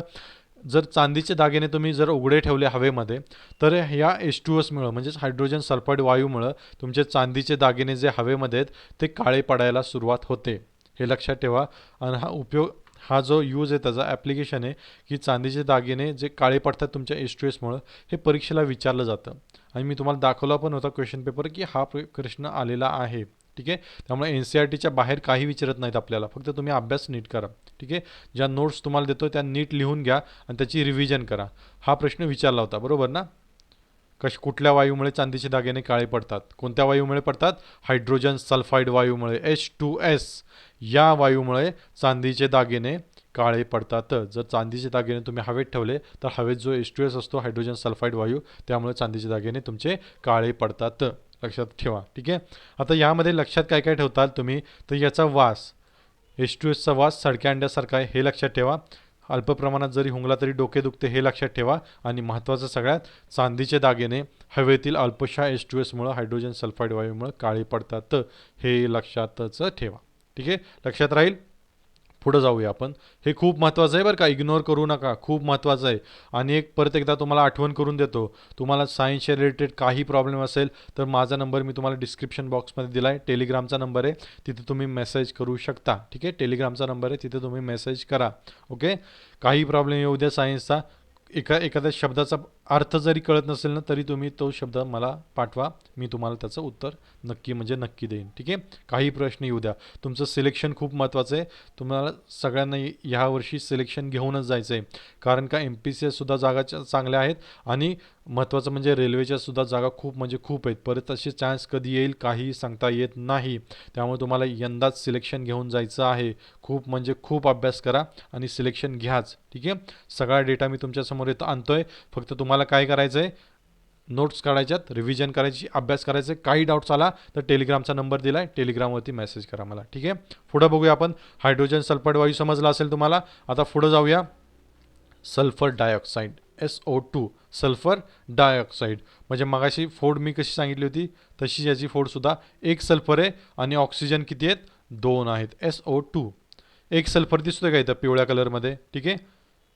जर चांदीचे दागिने तुम्ही जर उघडे ठेवले हवेमध्ये, तर ह्या H2Sमुळं म्हणजेच हायड्रोजन सल्फाईड वायूमुळं तुमचे चांदीचे दागिने जे हवेमध्ये आहेत ते काळे पडायला सुरुवात होते, हे लक्षात ठेवा. आणि हा जो यूज आहे, त्याचा ॲप्लिकेशन आहे की चांदीचे दागिने जे काळे पडतात तुमच्या H2Sमुळं, हे परीक्षेला विचारलं जातं. आणि मी तुम्हाला दाखवला पण होता क्वेश्चन पेपर की हा प्रश्न आलेला आहे. ठीक आहे, त्यामुळे NCERTच्या बाहेर काही विचारत नाहीत आपल्याला, फक्त तुम्ही अभ्यास नीट करा. ठीक आहे, ज्या नोट्स तुम्हाला देतो त्या नीट लिहून घ्या आणि त्याची रिव्हिजन करा. हा प्रश्न विचारला होता बरोबर ना. कुठल्या वायूमुळे चांदीचे दागिने काळे पडतात? कोणत्या वायूमुळे पडतात? हायड्रोजन सल्फाईड वायूमुळे, H2S या वायूमुळे चांदीचे दागिने काळे पडतात. जर चांदीचे दागिने तुम्ही हवेत ठेवले तर हवेत जो H2S असतो, हायड्रोजन सल्फाईड वायू, त्यामुळे चांदीचे दागिने तुमचे काळे पडतात. लक्षात ठेवा. ठीक आहे, आता यामध्ये लक्षात काय काय ठेवताल तुम्ही, तर याचा वास, H2Sचा वास सडक्या अंड्यासारखा आहे, हे लक्षात ठेवा. अल्प प्रमाणात जरी हुंगला तरी डोके दुखते, हे लक्षात ठेवा. आणि महत्त्वाचं सगळ्यात, चांदीचे दागिने हवेतील अल्पशा H2Sमुळे, हायड्रोजन सल्फाईड वायूमुळे काळे पडतात, हे लक्षातच ठेवा. ठीक आहे, लक्षात राहील. पुढे जाऊया आपण. हे खूप महत्त्वाचं आहे बरं का, इग्नोर करू नका, खूप महत्त्वाचं आहे. आणि एक परत एकदा तुम्हाला आठवण करून देतो, तुम्हाला सायन्सच्या रिलेटेड काही प्रॉब्लेम असेल तर माझा नंबर मी तुम्हाला डिस्क्रिप्शन बॉक्समध्ये दिला आहे, टेलिग्रामचा नंबर आहे, तिथे तुम्ही मेसेज करू शकता. ठीक आहे, टेलिग्रामचा नंबर आहे, तिथे तुम्ही मेसेज करा. ओके, काही प्रॉब्लेम येऊ द्या सायन्सचा, एखाद्या शब्दाचा अर्थ जरी कळत नसेल ना तरी तुम्ही तो शब्द मला पाठवा, मी तुम्हाला त्याचं उत्तर नक्की म्हणजे नक्की देईन. ठीक आहे, काही प्रश्न येऊ द्या. तुमचं सिलेक्शन खूप महत्त्वाचं आहे, तुम्हाला सगळ्यांना ह्या वर्षी सिलेक्शन घेऊनच जायचं आहे. कारण का MPSCसुद्धा जागा चांगल्या आहेत आणि महत्त्वाचं म्हणजे रेल्वेच्या सुद्धा जागा खूप म्हणजे खूप आहेत. परत असे चान्स कधी येईल काही सांगता येत नाही, त्यामुळे तुम्हाला यंदाच सिलेक्शन घेऊन जायचं आहे. खूप म्हणजे खूप अभ्यास करा आणि सिलेक्शन घ्याच. ठीक आहे, सगळा डेटा मी तुमच्यासमोर आणतोय, फक्त तुम्हाला काय करायचं आहे, नोट्स काढायच्यात, रिव्हिजन करायची, अभ्यास करायचे. काही डाऊट्स आला तर टेलिग्रामचा नंबर दिला आहे, टेलिग्रामवरती मेसेज करा मला. ठीक आहे, पुढं बघूया आपण. हायड्रोजन सल्फाइड वायू समजला असेल तुम्हाला. आता पुढं जाऊया. Sulphur dioxide SO2, sulphur dioxide म्हणजे मगाशी फोड मी कशी सांगितली होती तशी याची फोडसुद्धा एक सल्फर आहे आणि ऑक्सिजन किती आहेत, 2 आहेत. SO2 एक सल्फर दिसतोय का इथं पिवळ्या कलरमध्ये. ठीक आहे,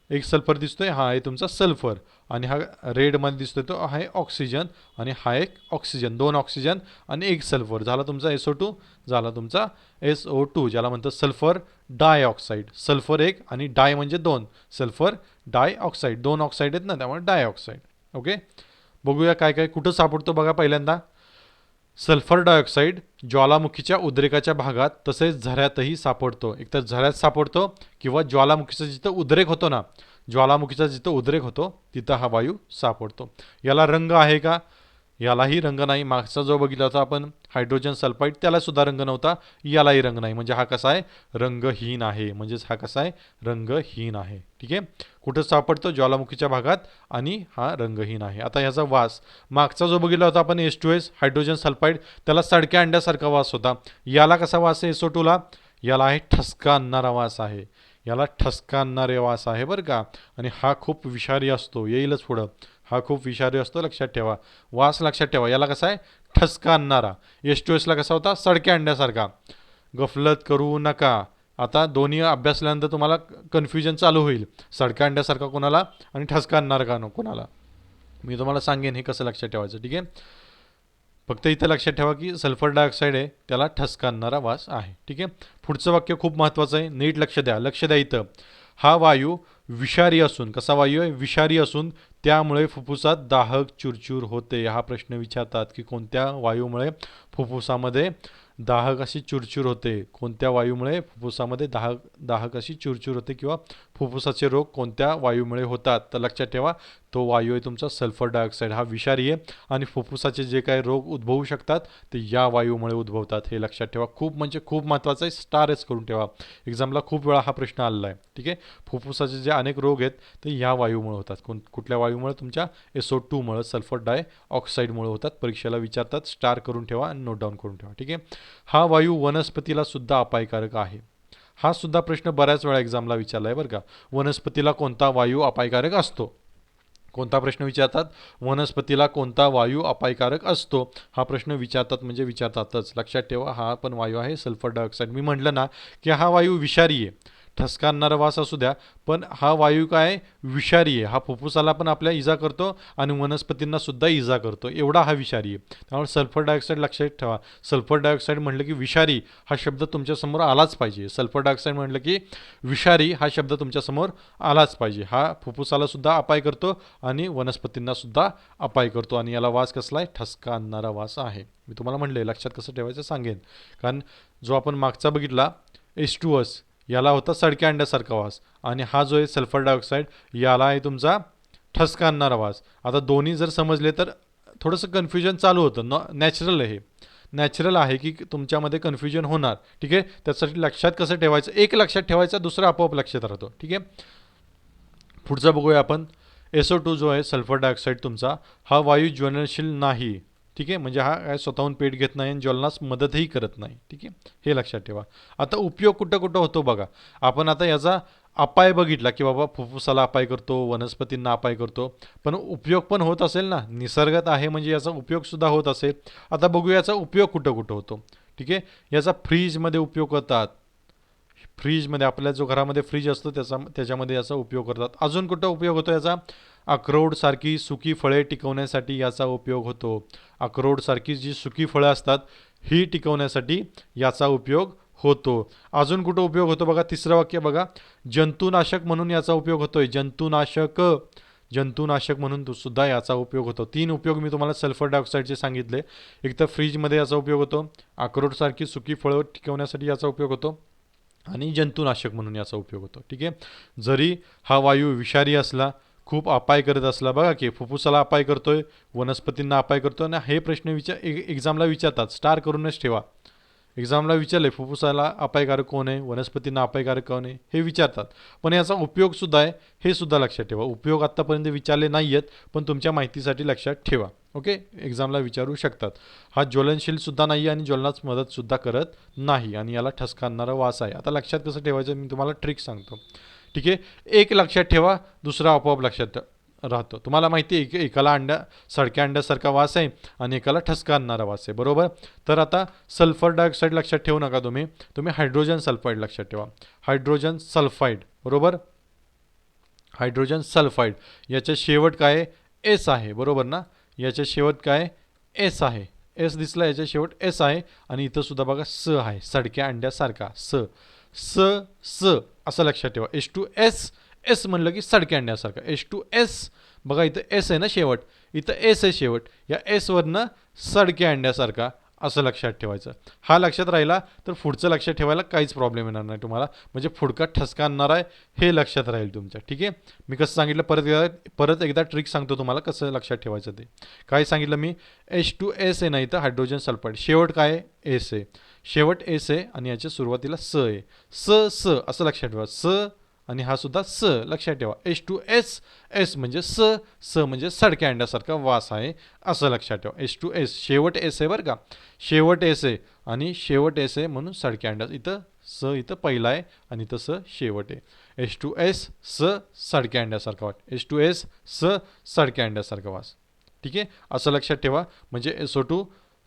एक सल्फर दिसतोय, हा आहे तुमचा सल्फर, आणि हा रेडमध्ये दिसतोय तो आहे ऑक्सिजन, आणि हा एक ऑक्सिजन, 2 ऑक्सिजन आणि एक सल्फर, झाला तुमचा SO2, झाला तुमचा SO2, ज्याला म्हणतात सल्फर डायऑक्साईड. सल्फर एक आणि डाय म्हणजे 2, सल्फर डायऑक्साईड, 2 ऑक्साईड आहेत ना त्यामुळे डायऑक्साईड. ओके, बघूया काय काय कुठं सापडतो बघा. पहिल्यांदा सल्फर डायऑक्साईड ज्वालामुखीच्या उद्रेकाच्या भागात तसेच झऱ्यातही सापडतो. एकतर झऱ्यात सापडतो किंवा ज्वालामुखीचा जिथं उद्रेक होतो ना, ज्वालामुखीचा जिथं उद्रेक होतो तिथं हा वायू सापडतो. याला रंग आहे का, यालाही रंग नाही. मागचा जो बघितला होता आपण हायड्रोजन सल्फाइड त्याला सुद्धा रंग नव्हता, यालाही रंग नाही. म्हणजे हा कसा आहे, रंगहीन आहे. म्हणजेच हा कसा आहे, रंगहीन आहे. ठीक आहे, कुठं सापडतो, ज्वालामुखीच्या भागात, आणि हा रंगहीन आहे. आता ह्याचा वास, मागचा जो बघितला होता आपण H2S हायड्रोजन सल्फाइड, त्याला सडक्या अंड्यासारखा वास होता. याला कसा वास आहे SO2ला, याला आहे ठसका आणणारा वास आहे, याला ठसका आणणारे वास आहे बरं का. आणि हा खूप विषारी असतो, येईलच पुढं. हा खूप विषारी असतो, लक्षात ठेवा. वास लक्षात ठेवा, याला कसा आहे, ठसका आणणारा. H2Sला कसा होता, सडक्या अंड्यासारखा. गफलत करू नका. आता दोन्ही अभ्यासल्यानंतर तुम्हाला कन्फ्युजन चालू होईल, सडक्या अंड्यासारखा कोणाला आणि ठसका आणणारा का कोणाला. मी तुम्हाला सांगेन हे कसं लक्षात ठेवायचं. ठीक आहे, फक्त इथं लक्षात ठेवा की सल्फर डायऑक्साईड आहे त्याला ठसका आणणारा वास आहे. ठीक आहे, पुढचं वाक्य खूप महत्त्वाचं आहे, नीट लक्ष द्या, लक्ष द्या इथं. हा वायू विषारी असून, कसा वायू आहे, विषारी असून त्यामुळे फुफ्फुसात दाहक चुरचूर होते. हा प्रश्न विचारतात की कोणत्या वायूमुळे फुफ्फुसामध्ये दाहक अशी चुरचूर होते, कोणत्या वायूमुळे फुफ्फुसामध्ये दाहक अशी चुरचूर होते, किंवा फुफ्फुसाचे रोग कोणत्या वायूमुळे होतात. तर लक्षात ठेवा तो वायू आहे तुमचा सल्फर डायऑक्साईड. हा विषारी आहे आणि फुफ्फुसाचे जे काही रोग उद्भवू शकतात ते या वायूमुळे उद्भवतात, हे लक्षात ठेवा. खूप म्हणजे खूप महत्त्वाचं आहे, स्टारच करून ठेवा. एक्झामला खूप वेळा हा प्रश्न आलेला आहे. ठीक आहे, फुफ्फुसाचे जे अनेक रोग आहेत ते या वायूमुळे होतात. कुठल्या वायूमुळे, तुमच्या SO2मुळे, सल्फर डायऑक्साईडमुळे होतात. परीक्षेला विचारतात, स्टार करून ठेवा आणि नोट डाऊन करून ठेवा. ठीक आहे, हा वायू वनस्पतीला सुद्धा अपायकारक आहे. हा सुद्धा प्रश्न बऱ्याच वेळा एक्झामला विचारला आहे बरं का. वनस्पतीला कोणता वायू अपायकारक असतो, कोणता प्रश्न विचारतात, वनस्पतीला कोणता वायू अपायकारक असतो, हा प्रश्न विचारतात म्हणजे विचारतातच. लक्षात ठेवा, हा पण वायू आहे सल्फर डायऑक्साईड. मी म्हटलं ना की हा वायू विषारी आहे, ठसका आणणारा वास असू द्या, पण हा वायू काय, विषारी आहे. हा फुफ्फुसाला पण आपल्या इजा करतो आणि वनस्पतींना सुद्धा इजा करतो, एवढा हा विषारी आहे. त्यामुळे सल्फर डायऑक्साईड लक्षात ठेवा. सल्फर डायऑक्साईड म्हटलं की विषारी हा शब्द तुमच्यासमोर आलाच पाहिजे. सल्फर डायऑक्साईड म्हटलं की विषारी हा शब्द तुमच्यासमोर आलाच पाहिजे. हा फुफ्फुसाला सुद्धा अपाय करतो आणि वनस्पतींना सुद्धा अपाय करतो, आणि याला वास कसला आहे, ठसका आणणारा वास आहे. मी तुम्हाला म्हणले लक्षात कसं ठेवायचं सांगेन. कारण जो आपण मागचा बघितला H2S, याला होता सडक्या अंड्यासारखा वास, आणि हा जो आहे सल्फर डायऑक्साईड याला आहे तुमचा ठसका आणणारा वास. आता दोन्ही जर समजले तर थोडंसं कन्फ्युजन चालू होतं. नॅचरल आहे, नॅचरल आहे की तुमच्यामध्ये कन्फ्युजन होणार. ठीक आहे, त्यासाठी लक्षात कसं ठेवायचं, एक लक्षात ठेवायचं, दुसरं आपोआप लक्षात राहतो. ठीक आहे, पुढचा बघूया आपण. SO2 जो आहे सल्फर डायऑक्साईड तुमचा, हा वायू ज्वलनशील नाही. ठीक आहे, म्हणजे हा काय स्वतःहून पेट घेत नाही आणि ज्वलनास मदतही करत नाही. ठीक आहे, हे लक्षात ठेवा. आता उपयोग कुठं कुठं होतो बघा. आपण आता याचा अपाय बघितला की बाबा फुफ्फुसाला अपाय करतो, वनस्पतींना अपाय करतो, पण उपयोग पण होत असेल ना, निसर्गात आहे म्हणजे याचा उपयोग सुद्धा होत असेल. आता बघूया याचा उपयोग कुठं कुठं होतो. ठीक आहे, याचा फ्रीजमध्ये उपयोग होतात, फ्रीजमध्ये आपल्या जो घरामध्ये फ्रीज असतो त्याच्यामध्ये याचा उपयोग करतात. अजून कुठं उपयोग होतो याचा? अक्रोडसारखी सुकी फळे टिकवण्यासाठी याचा उपयोग होतो. अक्रोडसारखी जी सुकी फळं असतात ही टिकवण्यासाठी याचा उपयोग होतो. अजून कुठं उपयोग होतो बघा, तिसरं वाक्य बघा, जंतुनाशक म्हणून याचा उपयोग होतोय. जंतुनाशक, जंतुनाशक म्हणून सुद्धा याचा उपयोग होतो. 3 उपयोग मी तुम्हाला सल्फर डायऑक्साईडचे सांगितले. एक तर फ्रीजमध्ये याचा उपयोग होतो, अक्रोडसारखी सुकी फळं टिकवण्यासाठी याचा उपयोग होतो आणि जंतुनाशक म्हणून याचा उपयोग होतो. ठीक आहे. जरी हा वायू विषारी असला, खूप अपाय करत असला, बघा की फुफ्फुसाला अपाय करतोय, वनस्पतींना अपाय करतोय, आणि हे प्रश्न एक्झामला विचारतात. स्टार करूनच ठेवा. एक्झामला विचारले फुफ्फुसाला अपायकारक कोण आहे, वनस्पतींना अपायकारक कोण आहे, हे विचारतात. पण याचा उपयोग सुद्धा आहे, हे सुद्धा लक्षात ठेवा. उपयोग आत्तापर्यंत विचारले नाही आहेत, पण तुमच्या माहितीसाठी लक्षात ठेवा. ओके, एक्झामला विचारू शकतात. हा ज्वलनशील सुद्धा नाही आणि ज्वलनास मदत सुद्धा करत नाही आणि याला ठसका आणणारा वास आहे. आता लक्षात कसं ठेवायचं मी तुम्हाला ट्रिक सांगतो. ठीक आहे. एक लक्षात ठेवा, दुसरा आपोआप लक्षात राहतो. तुम्हाला माहिती आहे एकाला सडक्या अंड्यासारखा वास आहे आणि एकाला ठसका आणणारा वास आहे, बरोबर. तर आता सल्फर डायऑक्साईड लक्षात ठेवू नका तुम्ही हायड्रोजन सल्फाईड लक्षात ठेवा. हायड्रोजन सल्फाईड, बरोबर. हायड्रोजन सल्फाईड याच्या शेवट काय आहे? एस आहे, बरोबर ना. याच्या शेवट काय? एस आहे. एस दिसला, याच्या शेवट एस आहे. आणि इथं सुद्धा बघा स आहे, सडक्या अंड्यासारखा. स स स असं लक्षात ठेवा. H2S, एस म्हणलं की सडक्या अंड्यासारखा. H2S, बघा इथं एस आहे ना शेवट, इथं एस आहे शेवट. या एस वरनं सडक्या अंड्यासारखा असं लक्षात ठेवायचं. हा लक्षात राहिला तर पुढचं लक्षात ठेवायला काहीच प्रॉब्लेम येणार नाही तुम्हाला. म्हणजे पुढका ठसका आणणार आहे हे लक्षात राहील तुमच्या. ठीक आहे. मी कसं सांगितलं परत एकदा ट्रिक सांगतो तुम्हाला कसं लक्षात ठेवायचं ते. काय सांगितलं मी? H2S आहे ना इथं हायड्रोजन सल्फाईड, शेवट काय आहे? एस आहे. शेवट एस आहे आणि याच्या सुरुवातीला स आहे. स स असं लक्षात ठेवा. स आणि हा सुद्धा स लक्षात ठेवा. H2S, एस म्हणजे स, स म्हणजे सडक्या अंड्यासारखा वास आहे असं लक्षात ठेवा. H2S, शेवट एस आहे बरं का, शेवट एस आहे आणि शेवट एस आहे म्हणून सडक्या अंड्या. इथं स इथं पहिला आहे आणि इथं स शेवट आहे. H2S, स सडक्या अंड्यासारखा वास. H2S, स सडक्या अंड्यासारखा वास. ठीक आहे, असं लक्षात ठेवा. म्हणजे SO2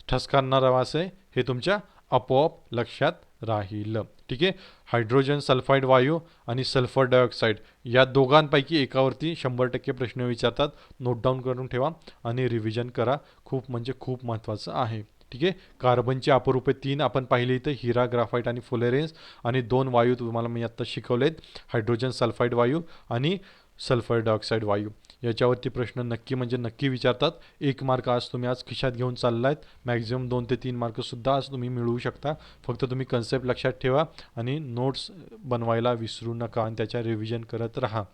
ठसकारणारा वास आहे हे तुमच्या आपोआप लक्षात राहील. ठीक आहे. हायड्रोजन सल्फाईड वायू आणि सल्फर डायऑक्साईड या दोघांपैकी एकावरती 100% प्रश्न विचारतात. नोट डाऊन करून ठेवा आणि रिव्हिजन करा. खूप म्हणजे खूप महत्त्वाचं आहे. ठीक आहे. कार्बनची अपरूपे 3 आपण पाहिली इथं, हिरा, ग्राफाईट आणि फुलेरेन्स. आणि 2 वायू तुम्हाला मी आत्ता शिकवलेत, हायड्रोजन सल्फाईड वायू आणि सल्फर डायऑक्साईड वायू. याच्यावरती प्रश्न नक्की म्हणजे नक्की विचारतात. 1 मार्क आज तुम्ही खिशात घेऊन चाललायत. मॅक्झिमम 2 ते 3 मार्कसुद्धा आज तुम्ही मिळवू शकता. फक्त तुम्ही कन्सेप्ट लक्षात ठेवा आणि नोट्स बनवायला विसरू नका आणि त्याच्या रिव्हिजन करत राहा.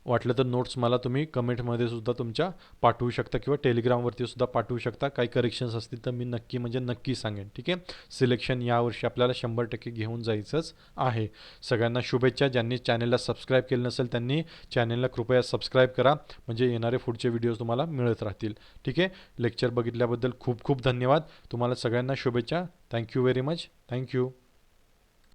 वाटलं तर नोट्स मला तुम्ही कमेंटमध्ये सुद्धा तुमच्या पाठवू शकता किंवा टेलिग्रामवरती सुद्धा पाठवू शकता. काही करेक्शन्स असतील तर मी नक्की म्हणजे नक्की सांगेन. ठीक आहे. सिलेक्शन यावर्षी आपल्याला 100% घेऊन जायचंच आहे. सगळ्यांना शुभेच्छा. ज्यांनी चॅनलला सबस्क्राईब केलं नसेल त्यांनी चॅनलला कृपया सबस्क्राईब करा, म्हणजे येणारे पुढचे व्हिडिओज तुम्हाला मिळत राहतील. ठीक आहे. लेक्चर बघितल्याबद्दल खूप खूप धन्यवाद. तुम्हाला सगळ्यांना शुभेच्छा. Thank you very much. थँक्यू.